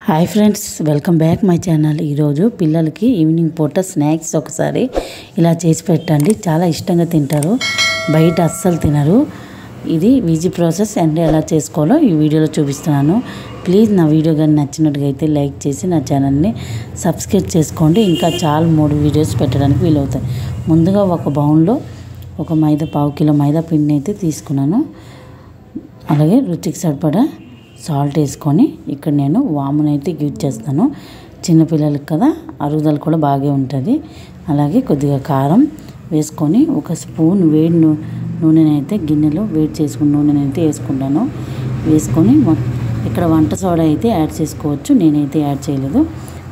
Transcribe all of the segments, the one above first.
Hi friends, welcome back my channel. ఈరోజు పిల్లలకి evening పూట స్నాక్స్ ఒకసారి ఇలా చేసి పెట్టండి. చాలా ఇష్టంగా తింటారు, బయట అస్సలు తినరు. ఇది ఈజీ ప్రాసెస్ అండ్ ఎలా చేసుకోవాలో ఈ వీడియోలో చూపిస్తున్నాను. ప్లీజ్ నా వీడియో కానీ నచ్చినట్టుగా అయితే లైక్ చేసి నా ఛానల్ని సబ్స్క్రైబ్ చేసుకోండి. ఇంకా చాలా 3 వీడియోస్ పెట్టడానికి వీలవుతాయి. ముందుగా ఒక బౌల్లో ఒక పావు కిలో మైదా పిండిని అయితే తీసుకున్నాను. అలాగే రుచికి సరిపడా సాల్ట్ వేసుకొని ఇక్కడ నేను వామునైతే యూజ్ చేస్తాను. చిన్నపిల్లలకి కదా, అరుగుదల కూడా బాగా ఉంటుంది. అలాగే కొద్దిగా కారం వేసుకొని ఒక స్పూన్ వేడి నూనెనైతే గిన్నెలో వేడి చేసుకున్న నూనెనైతే వేసుకుంటాను. వేసుకొని ఇక్కడ వంట సోడా అయితే యాడ్ చేసుకోవచ్చు, నేనైతే యాడ్ చేయలేదు.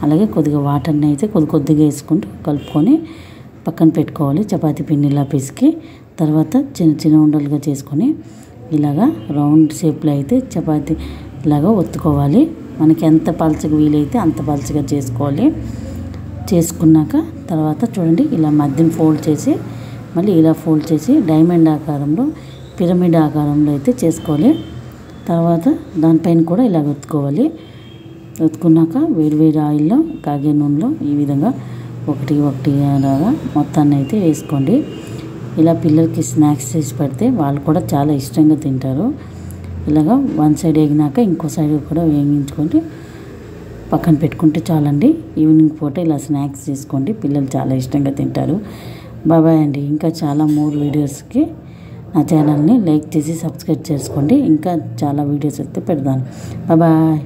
అలాగే కొద్దిగా వాటర్ని అయితే కొద్దిగా వేసుకుంటూ కలుపుకొని పక్కన పెట్టుకోవాలి. చపాతీ పిండిలా పిసికి తర్వాత చిన్న చిన్న ఉండలుగా చేసుకొని ఇలాగా రౌండ్ షేప్లో అయితే చపాతీ ఇలాగా ఒత్తుకోవాలి. మనకి ఎంత పలచగా వీలైతే అంత పలచగా చేసుకోవాలి. చేసుకున్నాక తర్వాత చూడండి, ఇలా మధ్యన ఫోల్డ్ చేసి మళ్ళీ ఇలా ఫోల్డ్ చేసి డైమండ్ ఆకారంలో, పిరమిడ్ ఆకారంలో అయితే చేసుకోవాలి. తర్వాత దానిపైన కూడా ఇలా ఒత్తుకోవాలి. ఒత్తుకున్నాక వేడి ఆయిల్లో కాగే నూనెలో ఈ విధంగా ఒకటి అలాగా మొత్తాన్ని అయితే వేసుకోండి. ఇలా పిల్లలకి స్నాక్స్ చేసి పెడితే వాళ్ళు కూడా చాలా ఇష్టంగా తింటారు. ఇలాగా వన్ సైడ్ వేగినాక ఇంకో సైడ్ కూడా వేగించుకొని పక్కన పెట్టుకుంటే చాలండి. ఈవినింగ్ పూట ఇలా స్నాక్స్ చేసుకోండి, పిల్లలు చాలా ఇష్టంగా తింటారు. బాయ్ అండి. ఇంకా చాలా 3 వీడియోస్కి నా ఛానల్ని లైక్ చేసి సబ్స్క్రైబ్ చేసుకోండి. ఇంకా చాలా వీడియోస్ అయితే పెడతాను. బాయ్.